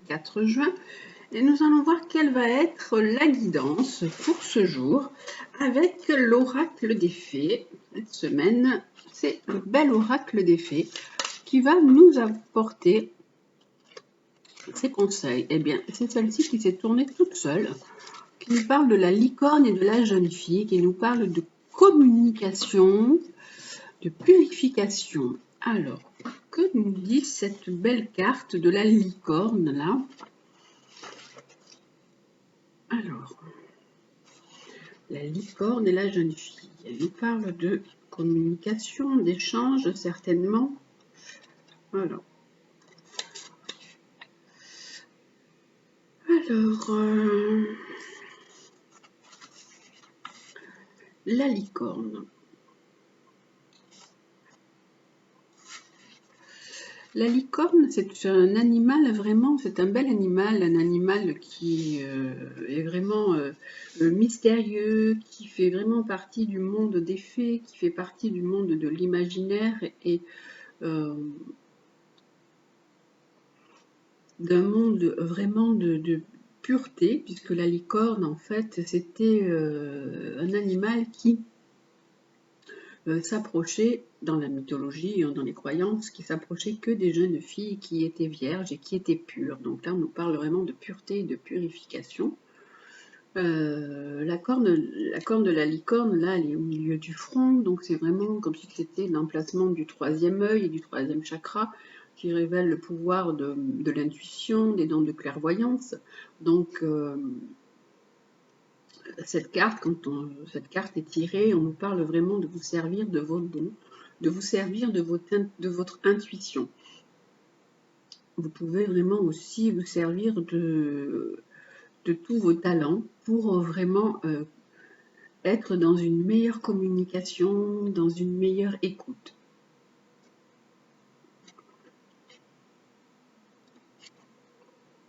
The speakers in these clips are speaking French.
4 juin et nous allons voir quelle va être la guidance pour ce jour avec l'oracle des fées. Cette semaine, c'est le bel oracle des fées qui va nous apporter ses conseils. Eh bien, c'est celle-ci qui s'est tournée toute seule, qui nous parle de la licorne et de la jeune fille, qui nous parle de communication, de purification. Alors, que nous dit cette belle carte de la licorne là? Alors, la licorne et la jeune fille. Elle nous parle de communication, d'échange certainement. Alors, la licorne. La licorne, c'est un animal vraiment, c'est un bel animal, un animal qui est vraiment mystérieux, qui fait vraiment partie du monde des fées, qui fait partie du monde de l'imaginaire et d'un monde vraiment de pureté, puisque la licorne, en fait, c'était un animal qui s'approchait dans la mythologie, dans les croyances, qui s'approchait que des jeunes filles qui étaient vierges et qui étaient pures. Donc là, on nous parle vraiment de pureté et de purification. La corne de la licorne, là, elle est au milieu du front, donc c'est vraiment comme si c'était l'emplacement du troisième œil et du troisième chakra, qui révèle le pouvoir de l'intuition, des dons de clairvoyance. Donc, cette carte, cette carte est tirée, on nous parle vraiment de vous servir de vos dons, de vous servir de votre intuition. Vous pouvez vraiment aussi vous servir de tous vos talents pour vraiment être dans une meilleure communication, dans une meilleure écoute.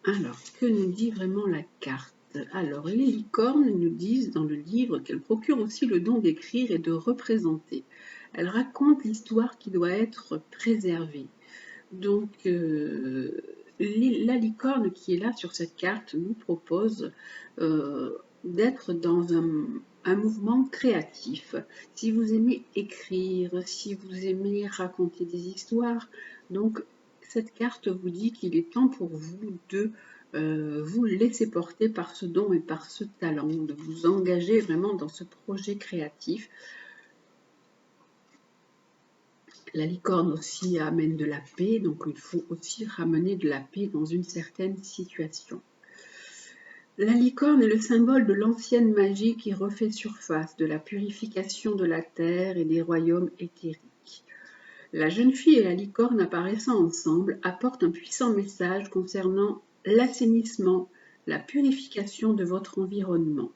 Alors, que nous dit vraiment la carte? Alors, les licornes nous disent dans le livre qu'elles procurent aussi le don d'écrire et de représenter. Elles racontent l'histoire qui doit être préservée. Donc, la licorne qui est là sur cette carte nous propose d'être dans un mouvement créatif. Si vous aimez écrire, si vous aimez raconter des histoires, donc cette carte vous dit qu'il est temps pour vous de vous laisser porter par ce don et par ce talent, de vous engager vraiment dans ce projet créatif. La licorne aussi amène de la paix, donc il faut aussi ramener de la paix dans une certaine situation. La licorne est le symbole de l'ancienne magie qui refait surface, de la purification de la terre et des royaumes éthériques. La jeune fille et la licorne apparaissant ensemble apportent un puissant message concernant l'assainissement, la purification de votre environnement.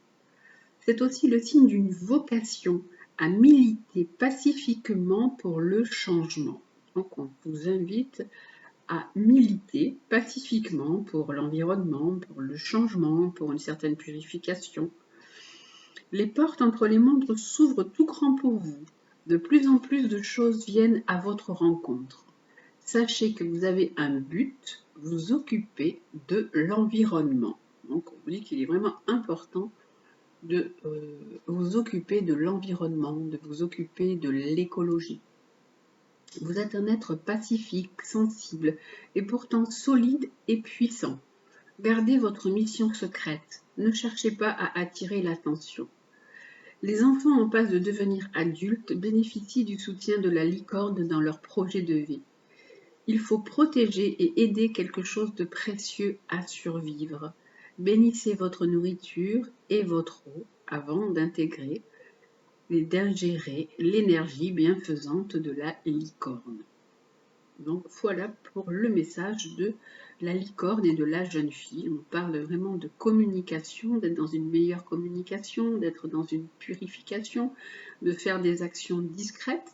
C'est aussi le signe d'une vocation à militer pacifiquement pour le changement. Donc on vous invite à militer pacifiquement pour l'environnement, pour le changement, pour une certaine purification. Les portes entre les mondes s'ouvrent tout grand pour vous. De plus en plus de choses viennent à votre rencontre. Sachez que vous avez un but, vous occuper de l'environnement. Donc on vous dit qu'il est vraiment important de vous occuper de l'environnement, de vous occuper de l'écologie. Vous êtes un être pacifique, sensible et pourtant solide et puissant. Gardez votre mission secrète. Ne cherchez pas à attirer l'attention. Les enfants en passe de devenir adultes bénéficient du soutien de la licorne dans leur projet de vie. Il faut protéger et aider quelque chose de précieux à survivre. Bénissez votre nourriture et votre eau avant d'ingérer l'énergie bienfaisante de la licorne. Donc voilà pour le message de la licorne et de la jeune fille. On parle vraiment de communication, d'être dans une meilleure communication, d'être dans une purification, de faire des actions discrètes,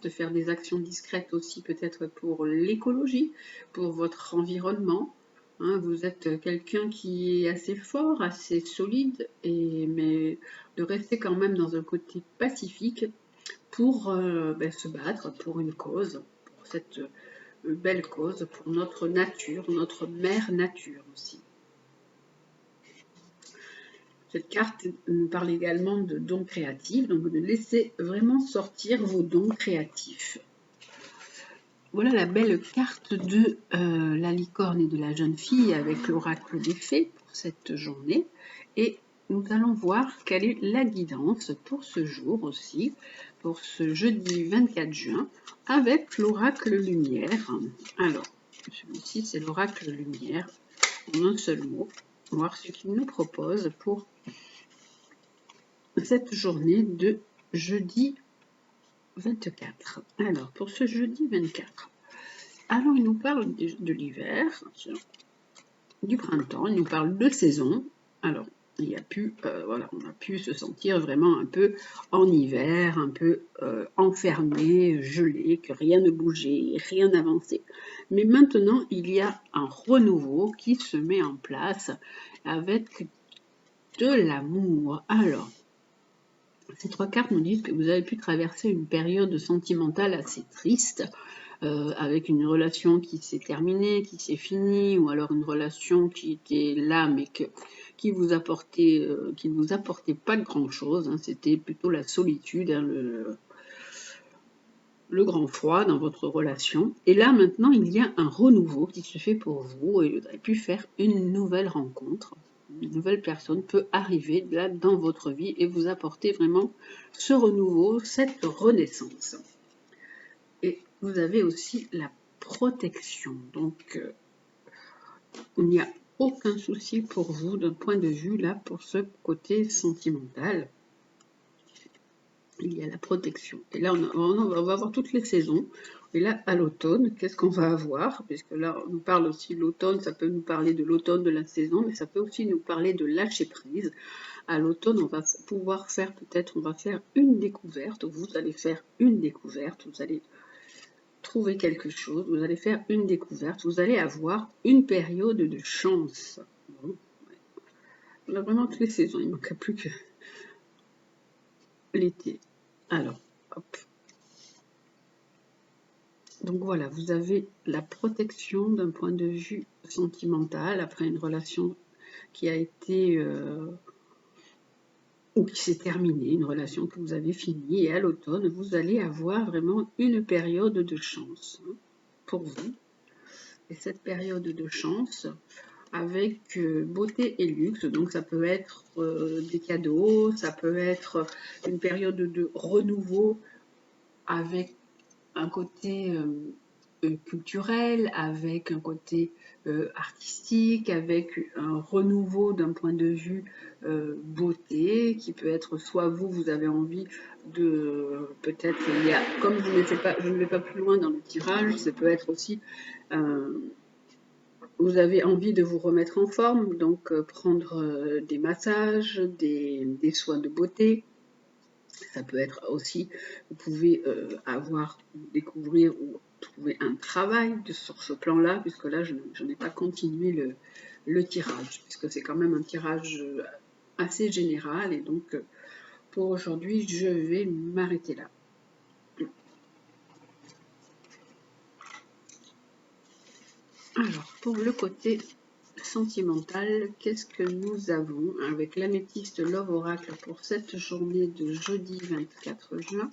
aussi peut-être pour l'écologie, pour votre environnement. Vous êtes quelqu'un qui est assez fort, assez solide, mais de rester quand même dans un côté pacifique pour se battre pour une cause, pour cette belle cause, pour notre nature, notre mère nature aussi. Cette carte nous parle également de dons créatifs, donc de laisser vraiment sortir vos dons créatifs. Voilà la belle carte de la licorne et de la jeune fille avec l'oracle des fées pour cette journée. Et nous allons voir quelle est la guidance pour ce jour aussi, pour ce jeudi 24 juin, avec l'oracle lumière. Alors, celui-ci, c'est l'oracle lumière, en un seul mot. On va voir ce qu'il nous propose pour cette journée de jeudi 24. Alors, pour ce jeudi 24, alors il nous parle de l'hiver, du printemps, il nous parle de saison. Alors, il y a pu, voilà, on a pu se sentir vraiment un peu en hiver, un peu enfermé, gelé, que rien ne bougeait, rien n'avançait. Mais maintenant, il y a un renouveau qui se met en place avec de l'amour. Alors, ces trois cartes nous disent que vous avez pu traverser une période sentimentale assez triste, avec une relation qui s'est terminée, qui s'est finie, ou alors une relation qui était là mais qui vous apportait, qui ne vous apportait pas grand-chose. Hein, c'était plutôt la solitude, hein, le grand froid dans votre relation. Et là maintenant, il y a un renouveau qui se fait pour vous et vous avez pu faire une nouvelle rencontre. Une nouvelle personne peut arriver là dans votre vie et vous apporter vraiment ce renouveau, cette renaissance. Et vous avez aussi la protection. Donc, il n'y a aucun souci pour vous d'un point de vue là pour ce côté sentimental. Il y a la protection. Et là, on va avoir toutes les saisons. Et là, à l'automne, qu'est-ce qu'on va avoir? Puisque là, on nous parle aussi de l'automne, ça peut nous parler de l'automne, de la saison, mais ça peut aussi nous parler de lâcher prise. À l'automne, on va pouvoir faire peut-être, on va faire une découverte. Vous allez faire une découverte, vous allez trouver quelque chose, vous allez faire une découverte, vous allez avoir une période de chance. Bon, on a vraiment toutes les saisons, il ne manque plus que l'été. Alors, hop. Donc voilà, vous avez la protection d'un point de vue sentimental après une relation qui a été ou qui s'est terminée, une relation que vous avez finie, et à l'automne, vous allez avoir vraiment une période de chance pour vous. Et cette période de chance, avec beauté et luxe, donc ça peut être des cadeaux, ça peut être une période de renouveau avec un côté culturel, avec un côté artistique, avec un renouveau d'un point de vue beauté, qui peut être soit vous avez envie de, peut-être, il y a, comme je ne vais pas plus loin dans le tirage, ça peut être aussi vous avez envie de vous remettre en forme, donc prendre des massages, des soins de beauté. Ça peut être aussi, vous pouvez découvrir ou trouver un travail sur ce plan-là, puisque là, je n'ai pas continué le tirage, puisque c'est quand même un tirage assez général, et donc pour aujourd'hui, je vais m'arrêter là. Alors, pour le côté sentimental, qu'est-ce que nous avons avec l'améthyste Love Oracle pour cette journée de jeudi 24 juin?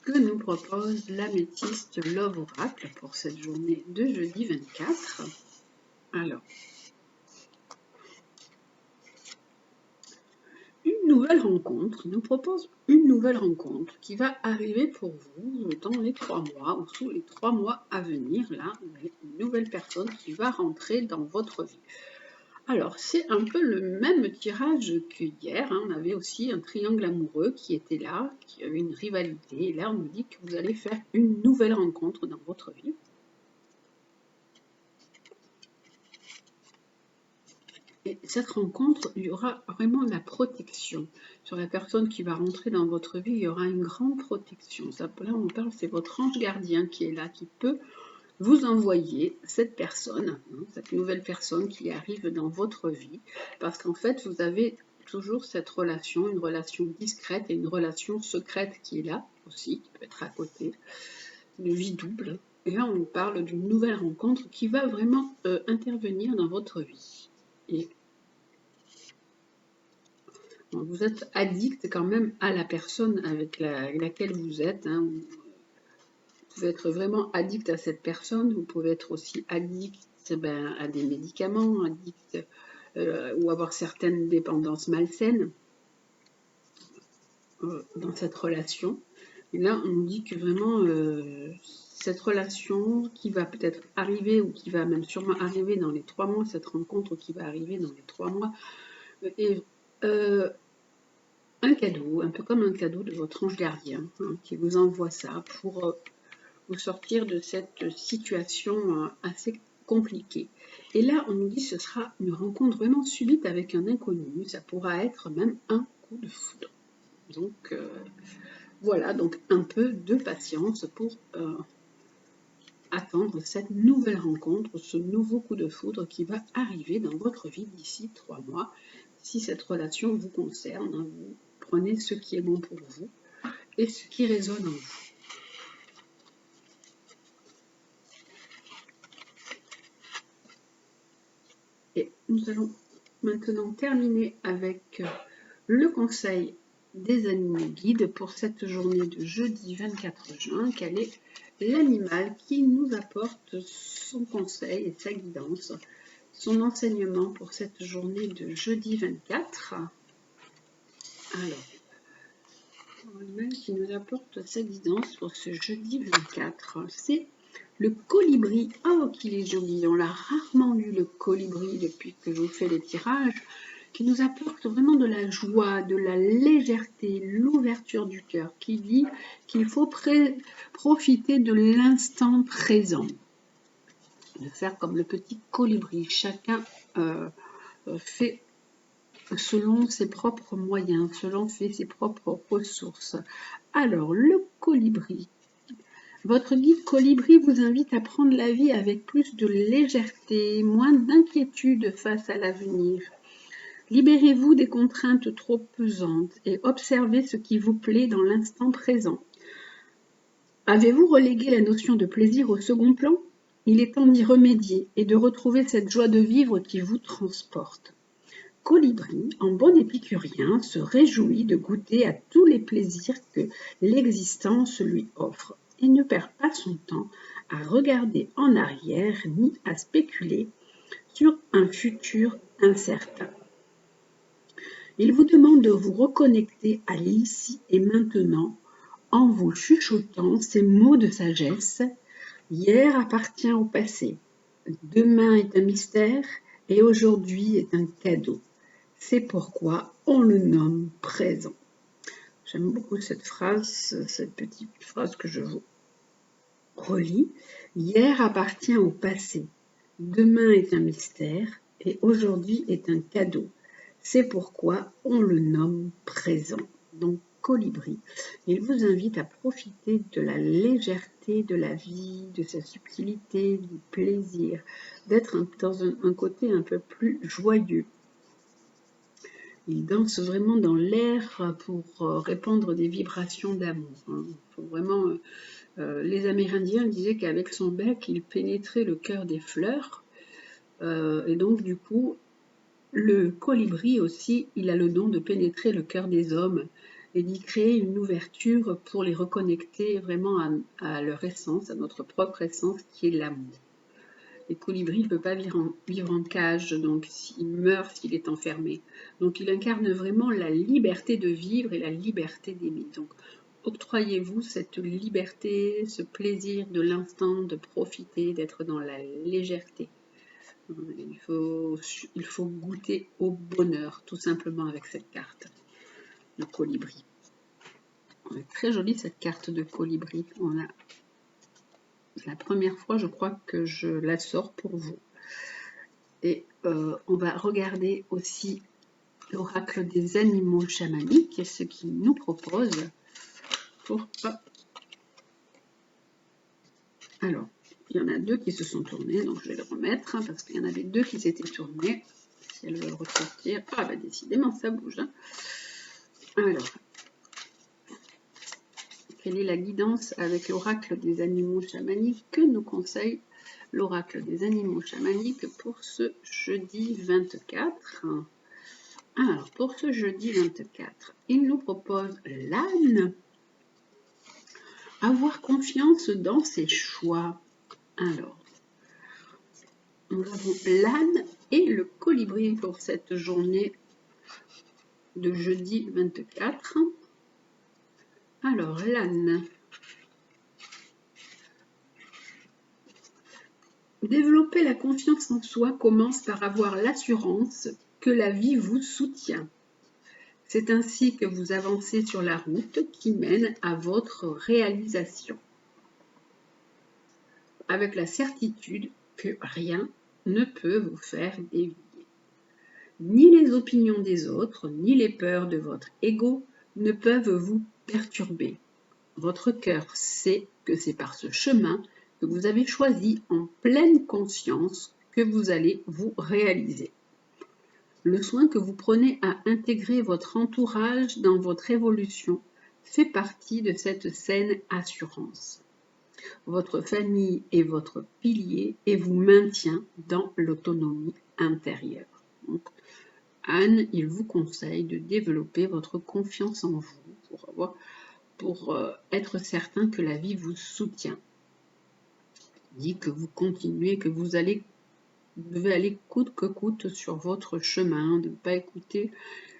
Que nous propose l'améthyste Love Oracle pour cette journée de jeudi 24? Alors, une nouvelle rencontre, nous propose une nouvelle rencontre qui va arriver pour vous dans les 3 mois ou sous les 3 mois à venir. Là, vous avez une nouvelle personne qui va rentrer dans votre vie. Alors, c'est un peu le même tirage qu'hier. Hein. On avait aussi un triangle amoureux qui était là, qui avait une rivalité. Et là, on nous dit que vous allez faire une nouvelle rencontre dans votre vie. Et cette rencontre, il y aura vraiment de la protection. Sur la personne qui va rentrer dans votre vie, il y aura une grande protection. Ça, là, on parle, c'est votre ange gardien qui est là, qui peut vous envoyez cette personne, cette nouvelle personne qui arrive dans votre vie, parce qu'en fait, vous avez toujours cette relation, une relation discrète et une relation secrète qui est là aussi, qui peut être à côté, une vie double. Et là, on parle d'une nouvelle rencontre qui va vraiment intervenir dans votre vie. Et Vous êtes addict quand même à la personne avec laquelle vous êtes. Hein. Vous pouvez être vraiment addict à cette personne. Vous pouvez être aussi addict à des médicaments, addict ou avoir certaines dépendances malsaines dans cette relation. Et là, on dit que vraiment, cette relation qui va peut-être arriver ou qui va même sûrement arriver dans les 3 mois, cette rencontre qui va arriver dans les 3 mois, est un cadeau, un peu comme un cadeau de votre ange gardien, hein, qui vous envoie ça pour vous sortir de cette situation assez compliquée. Et là, on nous dit que ce sera une rencontre vraiment subite avec un inconnu, ça pourra être même un coup de foudre. Donc, voilà, donc un peu de patience pour attendre cette nouvelle rencontre, ce nouveau coup de foudre qui va arriver dans votre vie d'ici 3 mois. Si cette relation vous concerne, hein, vous prenez ce qui est bon pour vous et ce qui résonne en vous. Et nous allons maintenant terminer avec le conseil des animaux guides pour cette journée de jeudi 24 juin. Quel est l'animal qui nous apporte son conseil et sa guidance, son enseignement pour cette journée de jeudi 24? Alors, l'animal qui nous apporte sa guidance pour ce jeudi 24, c'est le colibri. Oh, qu'il est joli! On l'a rarement vu, le colibri, depuis que je vous fais les tirages, qui nous apporte vraiment de la joie, de la légèreté, l'ouverture du cœur, qui dit qu'il faut profiter de l'instant présent, de faire comme le petit colibri. Chacun fait selon ses propres moyens, selon ses propres ressources. Alors, le colibri. Votre guide colibri vous invite à prendre la vie avec plus de légèreté, moins d'inquiétude face à l'avenir. Libérez-vous des contraintes trop pesantes et observez ce qui vous plaît dans l'instant présent. Avez-vous relégué la notion de plaisir au second plan? Il est temps d'y remédier et de retrouver cette joie de vivre qui vous transporte. Colibri, en bon épicurien, se réjouit de goûter à tous les plaisirs que l'existence lui offre et ne perd pas son temps à regarder en arrière ni à spéculer sur un futur incertain. Il vous demande de vous reconnecter à l'ici et maintenant en vous chuchotant ces mots de sagesse. Hier appartient au passé, demain est un mystère et aujourd'hui est un cadeau. C'est pourquoi on le nomme présent. J'aime beaucoup cette phrase, cette petite phrase que je vous relis. Hier appartient au passé, demain est un mystère et aujourd'hui est un cadeau. C'est pourquoi on le nomme présent. Donc, colibri, il vous invite à profiter de la légèreté de la vie, de sa subtilité, du plaisir, d'être dans un côté un peu plus joyeux. Il danse vraiment dans l'air pour répandre des vibrations d'amour. Hein. Faut vraiment, les Amérindiens disaient qu'avec son bec, il pénétrait le cœur des fleurs. Et donc, du coup, le colibri aussi, il a le don de pénétrer le cœur des hommes et d'y créer une ouverture pour les reconnecter vraiment à leur essence, à notre propre essence qui est l'amour. Les colibris ne peuvent pas vivre en cage, donc il meurt s'il est enfermé. Donc il incarne vraiment la liberté de vivre et la liberté d'aimer. Donc octroyez-vous cette liberté, ce plaisir de l'instant, de profiter, d'être dans la légèreté. Il faut goûter au bonheur, tout simplement, avec cette carte, le colibri. Très jolie cette carte de colibri. La première fois, je crois que je la sors pour vous. Et on va regarder aussi l'oracle des animaux chamaniques et ce qu'il nous propose pour... Alors, il y en a 2 qui se sont tournés, donc je vais le remettre, hein, parce qu'il y en avait 2 qui s'étaient tournés. Si elles veulent ressortir... Ah, bah décidément, ça bouge. Hein. Alors, quelle est la guidance avec l'oracle des animaux chamaniques que nous conseille l'oracle des animaux chamaniques pour ce jeudi 24? Alors, pour ce jeudi 24, il nous propose l'âne. Avoir confiance dans ses choix. Alors, nous avons l'âne et le colibri pour cette journée de jeudi 24. Alors, l'âne. Développer la confiance en soi commence par avoir l'assurance que la vie vous soutient. C'est ainsi que vous avancez sur la route qui mène à votre réalisation, avec la certitude que rien ne peut vous faire dévier. Ni les opinions des autres, ni les peurs de votre ego ne peuvent vous perturber. Votre cœur sait que c'est par ce chemin que vous avez choisi en pleine conscience que vous allez vous réaliser. Le soin que vous prenez à intégrer votre entourage dans votre évolution fait partie de cette saine assurance. Votre famille est votre pilier et vous maintient dans l'autonomie intérieure. Donc, Anne, il vous conseille de développer votre confiance en vous pour être certain que la vie vous soutient. Il dit que vous continuez, que vous devez aller coûte que coûte sur votre chemin, de ne pas écouter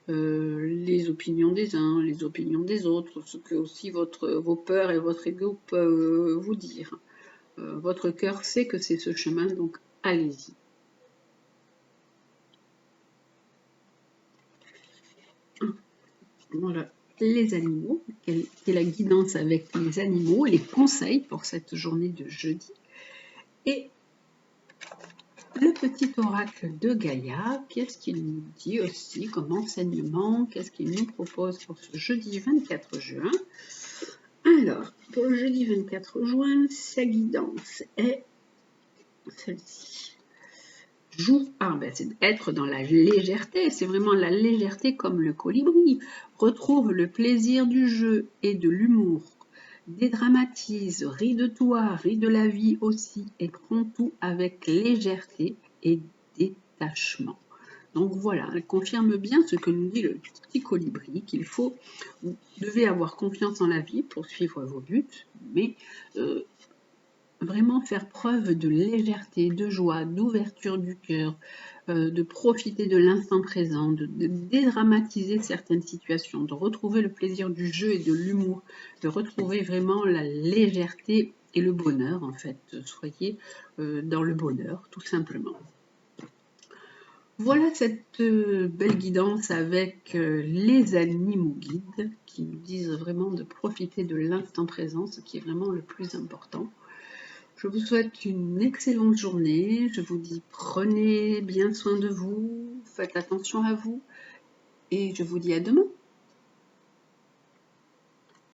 les opinions des uns, les opinions des autres, ce que aussi vos peurs et votre ego peuvent vous dire. Votre cœur sait que c'est ce chemin, donc allez-y. Voilà, les animaux, quelle est la guidance avec les animaux, les conseils pour cette journée de jeudi. Et le petit oracle de Gaïa, qu'est-ce qu'il nous dit aussi comme enseignement, qu'est-ce qu'il nous propose pour ce jeudi 24 juin. Alors, pour le jeudi 24 juin, sa guidance est celle-ci. C'est être dans la légèreté, c'est vraiment la légèreté comme le colibri. Retrouve le plaisir du jeu et de l'humour. Dédramatise, ris de toi, ris de la vie aussi, et prends tout avec légèreté et détachement. Donc voilà, elle confirme bien ce que nous dit le petit colibri, vous devez avoir confiance en la vie pour suivre vos buts, mais vraiment faire preuve de légèreté, de joie, d'ouverture du cœur, de profiter de l'instant présent, de dédramatiser certaines situations, de retrouver le plaisir du jeu et de l'humour, de retrouver vraiment la légèreté et le bonheur en fait. Soyez dans le bonheur tout simplement. Voilà cette belle guidance avec les animaux guides qui nous disent vraiment de profiter de l'instant présent, ce qui est vraiment le plus important. Je vous souhaite une excellente journée. Je vous dis prenez bien soin de vous, faites attention à vous et je vous dis à demain.